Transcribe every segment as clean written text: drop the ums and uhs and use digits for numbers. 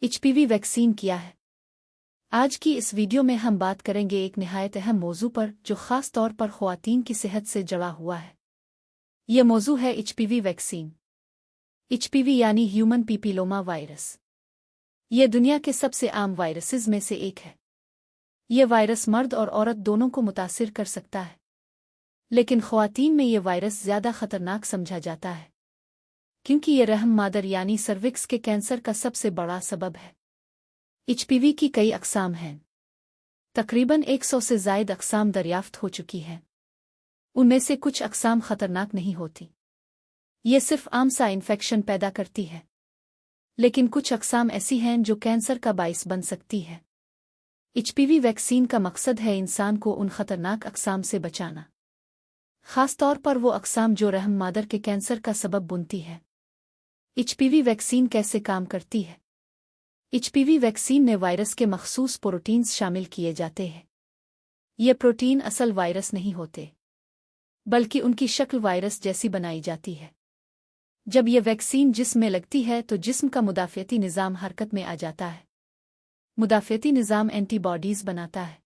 HPV vaccine क्या है? आज की इस वीडियो में हम बात करेंगे एक निहायत अहम मौजू पर जो ख़ास तौर पर ख़वातीन की सेहत से जुड़ा हुआ है। ये मौजू है एचपीवी वैक्सीन। एचपीवी यानी ह्यूमन पीपीलोमा वायरस। ये दुनिया के सबसे आम वायरसेस में से एक है। ये वायरस मर्द और औरत दोनों को मुतासिर कर सकता है, लेकिन ख़वातीन में ये वायरस ज़्यादा ख़तरनाक समझा जाता है क्योंकि ये रहम मादर यानी सर्विक्स के कैंसर का सबसे बड़ा सबब है। एचपीवी की कई अक़साम हैं। तकरीबन 100 से ज़ायद अक़साम दरियाफ्त हो चुकी हैं। उनमें से कुछ अक़साम ख़तरनाक नहीं होती, ये सिर्फ आम सा इन्फेक्शन पैदा करती है, लेकिन कुछ अक़साम ऐसी हैं जो कैंसर का बाइस बन सकती है। एचपीवी वैक्सीन का मकसद है इंसान को उन ख़तरनाक अक़साम से बचाना, ख़ास तौर पर वो अक़साम जो रहम मादर के कैंसर का सबब बनती है। एचपीवी वैक्सीन कैसे काम करती है? एचपीवी वैक्सीन में वायरस के मखसूस प्रोटीन्स शामिल किए जाते हैं। ये प्रोटीन असल वायरस नहीं होते, बल्कि उनकी शक्ल वायरस जैसी बनाई जाती है। जब ये वैक्सीन जिस्म में लगती है तो जिस्म का मुदाफ़ियती निज़ाम हरकत में आ जाता है। मुदाफ़ियती निज़ाम एंटीबॉडीज़ बनाता है।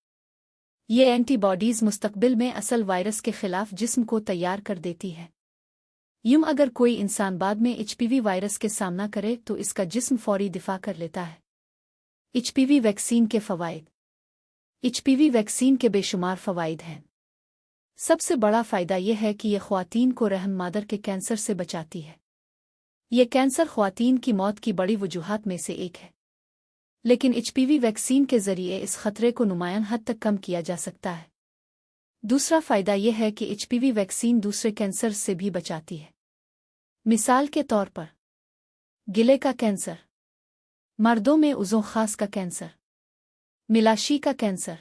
ये एंटीबॉडीज़ मुस्तक़बिल में असल वायरस के ख़िलाफ़ जिस्म को तैयार कर देती है। यूं अगर कोई इंसान बाद में एचपीवी वायरस के सामना करे तो इसका जिस्म फौरी दिफा कर लेता है। एचपीवी वैक्सीन के फ़वाइद। एचपीवी वैक्सीन के बेशुमार फ़वाइद हैं। सबसे बड़ा फ़ायदा यह है कि यह ख़वातीन को रहम मादर के कैंसर से बचाती है। यह कैंसर ख़वातीन की मौत की बड़ी वजूहात में से एक है, लेकिन एचपीवी वैक्सीन के ज़रिए इस ख़तरे को नुमायान हद तक कम किया जा सकता है। दूसरा फ़ायदा यह है कि एचपीवी वैक्सीन दूसरे कैंसर से भी बचाती है। मिसाल के तौर पर गिले का कैंसर, मर्दों में उज़ो ख़ास का कैंसर, मिलाशी का कैंसर,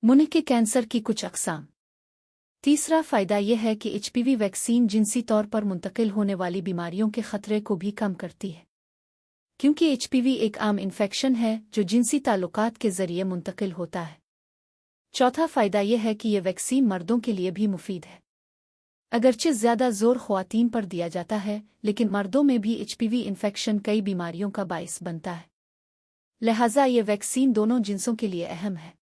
मुंह के कैंसर की कुछ अक़साम। तीसरा फ़ायदा यह है कि एचपीवी वैक्सीन जिनसी तौर पर मुंतकिल होने वाली बीमारियों के ख़तरे को भी कम करती है, क्योंकि एचपीवी एक आम इन्फेक्शन है जो जिनसी ताल्लुकात के ज़रिए मुंतकिल होता है। चौथा फ़ायदा यह है कि यह वैक्सीन मर्दों के लिए भी मुफीद है। अगरचे ज़्यादा ज़ोर ख़वातीन पर दिया जाता है, लेकिन मर्दों में भी एचपीवी इन्फेक्शन कई बीमारियों का बाइस बनता है। लिहाजा ये वैक्सीन दोनों जिन्सों के लिए अहम है।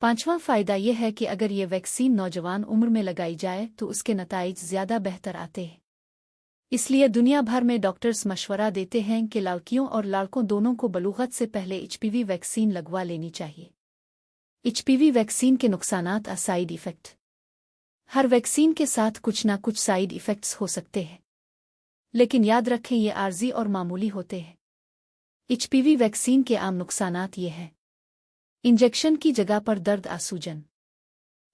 पांचवां फ़ायदा यह है कि अगर ये वैक्सीन नौजवान उम्र में लगाई जाए तो उसके नताइज ज़्यादा बेहतर आते हैं। इसलिए दुनिया भर में डॉक्टर्स मशवरा देते हैं कि लड़कियों और लड़कों दोनों को बलूगत से पहले एचपीवी वैक्सीन लगवा लेनी चाहिए। एचपीवी वैक्सीन के नुकसानात और साइड इफ़ेक्ट। हर वैक्सीन के साथ कुछ ना कुछ साइड इफ़ेक्ट्स हो सकते हैं, लेकिन याद रखें ये आर्जी और मामूली होते हैं। एचपीवी वैक्सीन के आम नुकसानात ये हैं: इंजेक्शन की जगह पर दर्द, सूजन,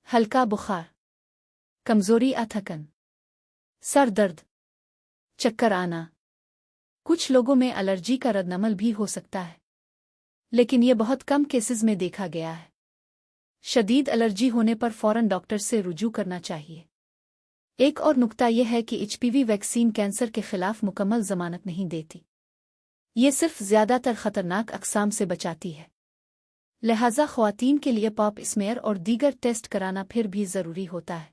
हल्का बुखार, कमज़ोरी, थकन, सर दर्द, चक्कर आना। कुछ लोगों में एलर्जी का रद्दअमल भी हो सकता है, लेकिन ये बहुत कम केसेस में देखा गया है। शदीद एलर्जी होने पर फ़ौरन डॉक्टर से रुजू करना चाहिए। एक और नुक्ता यह है कि एचपीवी वैक्सीन कैंसर के ख़िलाफ़ मुकम्मल ज़मानत नहीं देती। ये सिर्फ ज़्यादातर ख़तरनाक अक़साम से बचाती है। लिहाजा ख़वातीन के लिए पॉप स्मेयर और दीगर टेस्ट कराना फिर भी ज़रूरी होता है।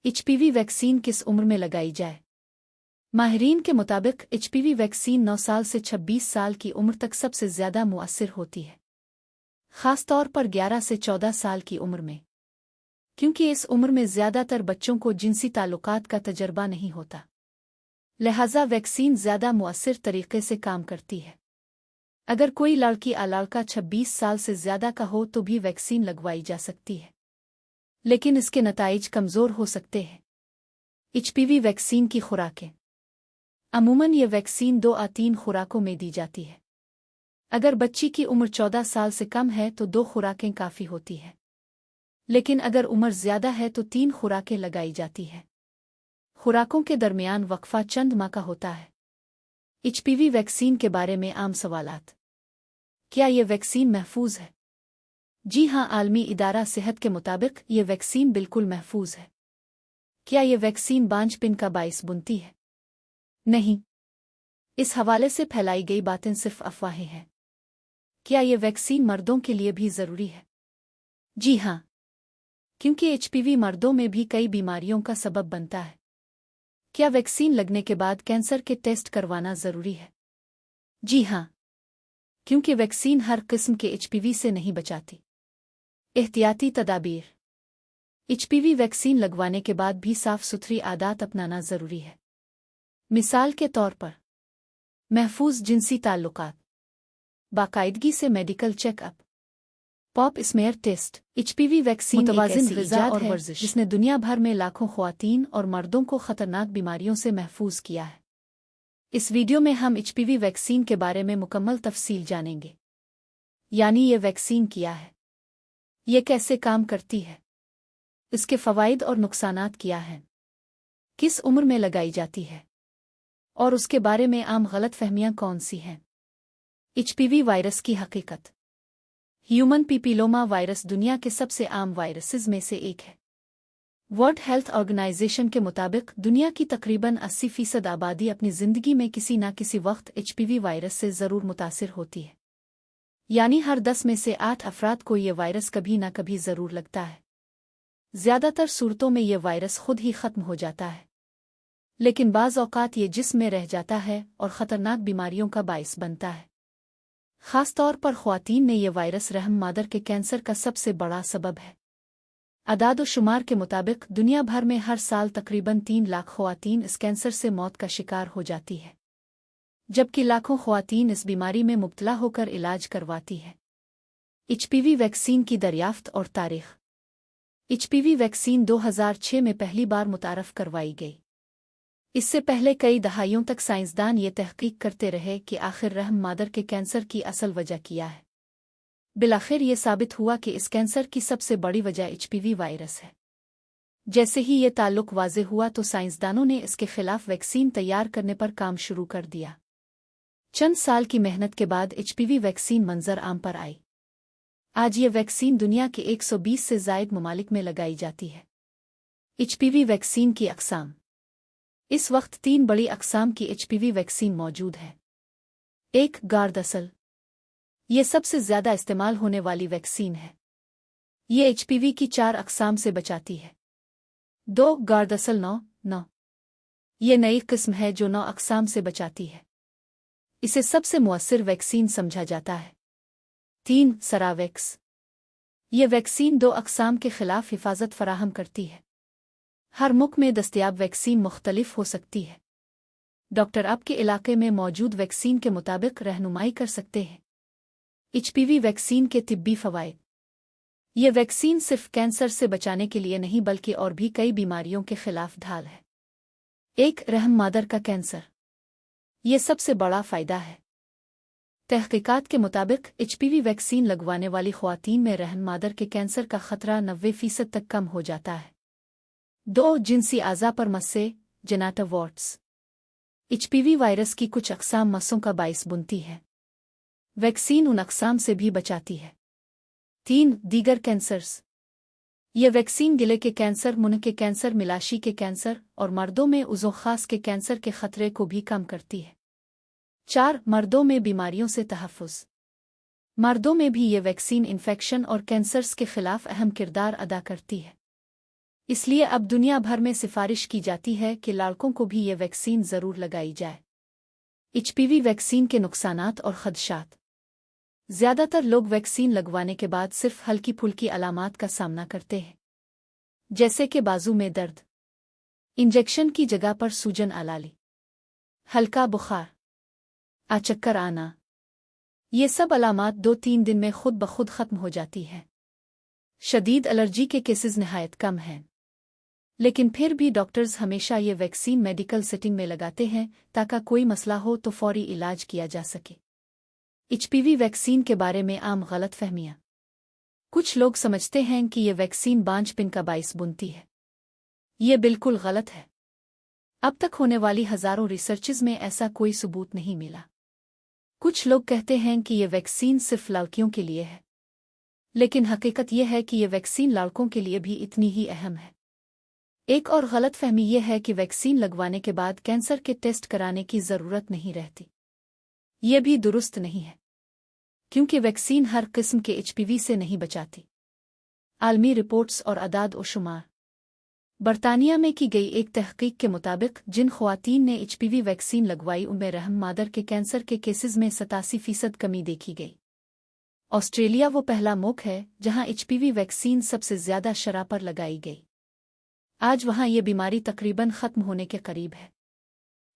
एचपीवी वैक्सीन किस उम्र में लगाई जाए? माहिरीन के मुताबिक एचपीवी वैक्सीन 9 साल से 26 साल की उम्र तक सबसे ज़्यादा मुअस्सिर होती है, ख़ास तौर पर 11 से 14 साल की उम्र में, क्योंकि इस उम्र में ज़्यादातर बच्चों को जिनसी ताल्लुकात का तजर्बा नहीं होता। लिहाजा वैक्सीन ज़्यादा मुअस्सिर तरीके से काम करती है। अगर कोई लड़की या लड़का 26 साल से ज़्यादा का हो तो भी वैक्सीन लगवाई जा सकती है, लेकिन इसके नताइज कमज़ोर हो सकते हैं। एचपीवी वैक्सीन की खुराकें। अमूमन ये वैक्सीन 2 या 3 खुराकों में दी जाती है। अगर बच्ची की उम्र 14 साल से कम है तो 2 खुराकें काफ़ी होती है, लेकिन अगर उम्र ज़्यादा है तो 3 खुराकें लगाई जाती है। खुराकों के दरमियान वक्फा चंद माह का होता है। एचपीवी वैक्सीन के बारे में आम सवालात। क्या ये वैक्सीन महफूज है? जी हाँ, आलमी इदारा सेहत के मुताबिक ये वैक्सीन बिल्कुल महफूज है। क्या ये वैक्सीन बांझपन का बाइस बनती है? नहीं। इस हवाले से फैलाई गई बातें सिर्फ अफवाहें हैं। क्या ये वैक्सीन मर्दों के लिए भी ज़रूरी है? जी हाँ, क्योंकि एचपीवी मर्दों में भी कई बीमारियों का सबब बनता है। क्या वैक्सीन लगने के बाद कैंसर के टेस्ट करवाना ज़रूरी है? जी हाँ, क्योंकि वैक्सीन हर किस्म के एचपीवी से नहीं बचाती। एहतियाती तदाबीर। एचपीवी वैक्सीन लगवाने के बाद भी साफ सुथरी आदत अपनाना जरूरी है। मिसाल के तौर पर महफूज जिनसी ताल्लुकात, बाकायदगी से medical checkup, pap smear test. HPV vaccine मुतवाज़िन ग़िज़ा और वर्जिश जिसने दुनिया भर में लाखों ख़वातीन और मर्दों को ख़तरनाक बीमारियों से महफूज किया है। इस वीडियो में हम एचपीवी वैक्सीन के बारे में मुकम्मल तफसील जानेंगे। यानी ये वैक्सीन क्या है, ये कैसे काम करती है, इसके फ़वाइद और नुकसानात क्या हैं, किस उम्र में लगाई जाती है और उसके बारे में आम गलतफहमियां कौन सी हैं। एचपीवी वायरस की हकीकत। ह्यूमन पीपीलोमा वायरस दुनिया के सबसे आम वायरसेस में से एक है। वर्ल्ड हेल्थ ऑर्गेनाइजेशन के मुताबिक दुनिया की तकरीबन 80% आबादी अपनी ज़िंदगी में किसी न किसी वक्त एचपीवी वायरस से ज़रूर मुतासिर होती है। यानी हर 10 में से 8 अफराद को ये वायरस कभी न कभी ज़रूर लगता है। ज़्यादातर सूरतों में ये वायरस खुद ही ख़त्म हो जाता है, लेकिन बाज़ औक़ात ये जिस्म में रह जाता है और ख़तरनाक बीमारियों का बाइस बनता है। ख़ास तौर पर ख़वातीन में ये वायरस रहम मादर के कैंसर का सबसे बड़ा सबब है। अदाद शुमार के मुताबिक दुनिया भर में हर साल तकरीबन 3 लाख ख़वातीन इस कैंसर से मौत का शिकार हो जाती है, जबकि लाखों ख़वातीन इस बीमारी में मुब्तला होकर इलाज करवाती है। एचपीवी वैक्सीन की दरियाफ्त और तारीख़। एचपीवी वैक्सीन 2006 में पहली बार मुतारफ़ करवाई गई। इससे पहले कई दहाइयों तक साइंसदान ये तहक़ीक़ करते रहे कि आखिर रहम मादर के कैंसर की असल वजह क्या है। बिलाखिर ये साबित हुआ कि इस कैंसर की सबसे बड़ी वजह एचपीवी वायरस है। जैसे ही ये ताल्लुक वाज़े हुआ तो साइंसदानों ने इसके खिलाफ वैक्सीन तैयार करने पर काम शुरू कर दिया। चंद साल की मेहनत के बाद एचपीवी वैक्सीन मंजर आम पर आई। आज ये वैक्सीन दुनिया के 120 से ज़ायद ममालिक में लगाई जाती है। एचपीवी वैक्सीन की अक़साम। इस वक्त 3 बड़ी अक़साम की एचपीवी वैक्सीन मौजूद है। 1. गार्दासिल। ये सबसे ज़्यादा इस्तेमाल होने वाली वैक्सीन है। ये एचपीवी की 4 अक़साम से बचाती है। 2. गार्दासिल 9 ये नई किस्म है जो 9 अक़साम से बचाती है। इसे सबसे मुअस्सिर वैक्सीन समझा जाता है। 3. सरावेक्स। ये वैक्सीन 2 अक़साम के ख़िलाफ़ हिफाजत फराहम करती है। हर मुल्क में दस्तयाब वैक्सीन मुख्तलिफ हो सकती है। डॉक्टर आपके इलाके में मौजूद वैक्सीन के मुताबिक रहनुमाई कर सकते हैं। एचपीवी वैक्सीन के तिब्बी फ़वाइद। ये वैक्सीन सिर्फ कैंसर से बचाने के लिए नहीं बल्कि और भी कई बीमारियों के ख़िलाफ़ ढाल है। 1. रहम मादर का कैंसर। ये सबसे बड़ा फ़ायदा है। तहक़ीक़ात के मुताबिक एचपीवी वैक्सीन लगवाने वाली ख़वातीन में रहम मादर के कैंसर का ख़तरा 90% तक कम हो जाता है। 2. जिनसी आज़ा पर मस्से जेनिटल वॉर्ट्स। एचपीवी वायरस की कुछ अक़साम मस्सों का बाइस बुनती है। वैक्सीन उन अक़साम से भी बचाती है। 3. दीगर कैंसर्स। ये वैक्सीन गिले के कैंसर, मुंह के कैंसर, मिलाशी के कैंसर और मर्दों में उज़ो ख़ास के कैंसर के ख़तरे को भी कम करती है। 4. मर्दों में बीमारियों से तहफ़्फ़ुज़। मर्दों में भी ये वैक्सीन इन्फेक्शन और कैंसर्स के ख़िलाफ़ अहम किरदार अदा करती है। इसलिए अब दुनिया भर में सिफारिश की जाती है कि लड़कों को भी ये वैक्सीन ज़रूर लगाई जाए। एचपीवी वैक्सीन के नुकसानात और ख़दशात। ज़्यादातर लोग वैक्सीन लगवाने के बाद सिर्फ हल्की फुल्की अलामात का सामना करते हैं, जैसे कि बाजू में दर्द, इंजेक्शन की जगह पर सूजन अलाली, हल्का बुखार, चक्कर आना। ये सब अलामात 2-3 दिन में खुद ब खुद ख़त्म हो जाती हैं। शदीद एलर्जी के केसेस नहायत कम हैं, लेकिन फिर भी डॉक्टर्स हमेशा ये वैक्सीन मेडिकल सेटिंग में लगाते हैं ताकि कोई मसला हो तो फौरी इलाज किया जा सके। एचपीवी वैक्सीन के बारे में आम गलतफहमियां। कुछ लोग समझते हैं कि ये वैक्सीन बांझपन का बाइस बुनती है। ये बिल्कुल गलत है। अब तक होने वाली हज़ारों रिसर्चेज में ऐसा कोई सबूत नहीं मिला। कुछ लोग कहते हैं कि ये वैक्सीन सिर्फ लड़कियों के लिए है, लेकिन हकीकत यह है कि ये वैक्सीन लड़कों के लिए भी इतनी ही अहम है। एक और गलतफहमी यह है कि वैक्सीन लगवाने के बाद कैंसर के टेस्ट कराने की ज़रूरत नहीं रहती। ये भी दुरुस्त नहीं है, क्योंकि वैक्सीन हर किस्म के एचपीवी से नहीं बचाती। आलमी रिपोर्ट्स और अदाद व शुमार। बरतानिया में की गई एक तहकीक के मुताबिक जिन ख़वातीन ने एचपीवी वैक्सीन लगवाई उनमें रहम मादर के कैंसर के केसेस में 87% कमी देखी गई। ऑस्ट्रेलिया वो पहला मुल्क है जहां एचपीवी वैक्सीन सबसे ज़्यादा शरह पर लगाई गई। आज वहां ये बीमारी तकरीबन ख़त्म होने के करीब है।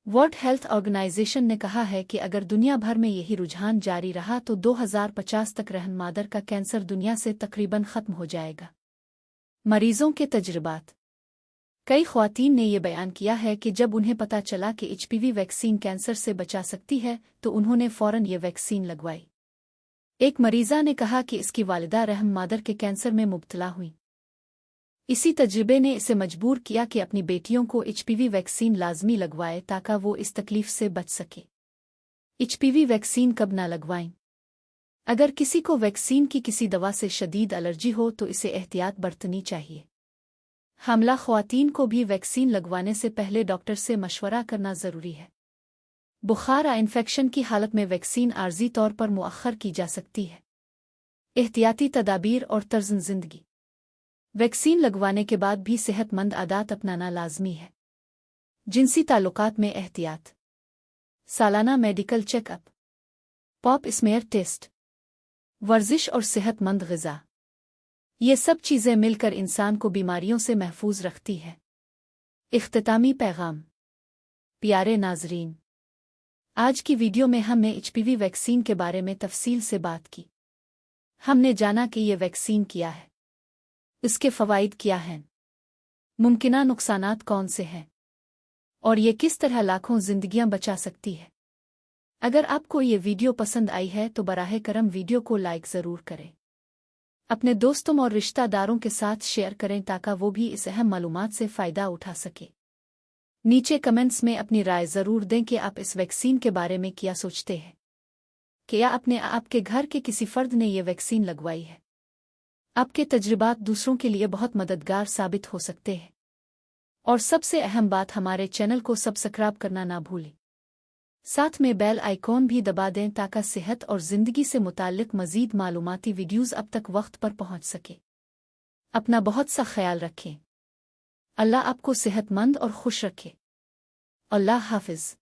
वर्ल्ड हेल्थ ऑर्गेनाइजेशन ने कहा है कि अगर दुनिया भर में यही रुझान जारी रहा तो 2050 तक रहम मादर का कैंसर दुनिया से तकरीबन ख़त्म हो जाएगा। मरीजों के तजुर्बात। कई ख़वातीन ने यह बयान किया है कि जब उन्हें पता चला कि एचपीवी वैक्सीन कैंसर से बचा सकती है तो उन्होंने फ़ौरन ये वैक्सीन लगवाई। एक मरीज़ा ने कहा कि इसकी वालिदा रहम मादर के कैंसर में मुब्तला हुई। इसी तजुर्बे ने इसे मजबूर किया कि अपनी बेटियों को एचपीवी वैक्सीन लाजमी लगवाए ताकि वो इस तकलीफ से बच सके। एचपीवी वैक्सीन कब ना लगवाएं? अगर किसी को वैक्सीन की किसी दवा से शदीद एलर्जी हो तो इसे एहतियात बरतनी चाहिए। हमला ख़वातीन को भी वैक्सीन लगवाने से पहले डॉक्टर से मशवरा करना ज़रूरी है। बुखार या इन्फेक्शन की हालत में वैक्सीन आर्जी तौर पर मुअख्खर की जा सकती है। एहतियाती तदाबीर और तर्ज़ ज़िंदगी। वैक्सीन लगवाने के बाद भी सेहतमंद आदात अपनाना लाजमी है। जिनसी ताल्लुकात में एहतियात, सालाना medical checkup, pap smear test, वर्जिश और सेहतमंद ग़िज़ा, ये सब चीज़ें मिलकर इंसान को बीमारियों से महफूज रखती है। इख्तितामी पैगाम। प्यारे नाज़रीन, आज की वीडियो में हमने एचपीवी वैक्सीन के बारे में तफसील से बात की। हमने जाना कि ये वैक्सीन क्या है, इसके फ़वाइद क्या हैं, मुमकिना नुकसानात कौन से हैं और ये किस तरह लाखों ज़िंदगियां बचा सकती है। अगर आपको ये वीडियो पसंद आई है तो बराह करम वीडियो को लाइक ज़रूर करें। अपने दोस्तों और रिश्तेदारों के साथ शेयर करें ताकि वो भी इस अहम मालूमात से फ़ायदा उठा सके। नीचे कमेंट्स में अपनी राय ज़रूर दें कि आप इस वैक्सीन के बारे में क्या सोचते हैं। क्या अपने आपके घर के किसी फ़र्द ने ये वैक्सीन लगवाई है? आपके तजुर्बात दूसरों के लिए बहुत मददगार साबित हो सकते हैं। और सबसे अहम बात, हमारे चैनल को सब्सक्राइब करना ना भूलें। साथ में बेल आइकॉन भी दबा दें ताकि सेहत और ज़िंदगी से मुताल्लिक़ मज़ीद मालूमाती वीडियोज़ अब तक वक्त पर पहुंच सके। अपना बहुत सा ख्याल रखें। अल्लाह आपको सेहतमंद और खुश रखे। अल्लाह हाफ़िज़।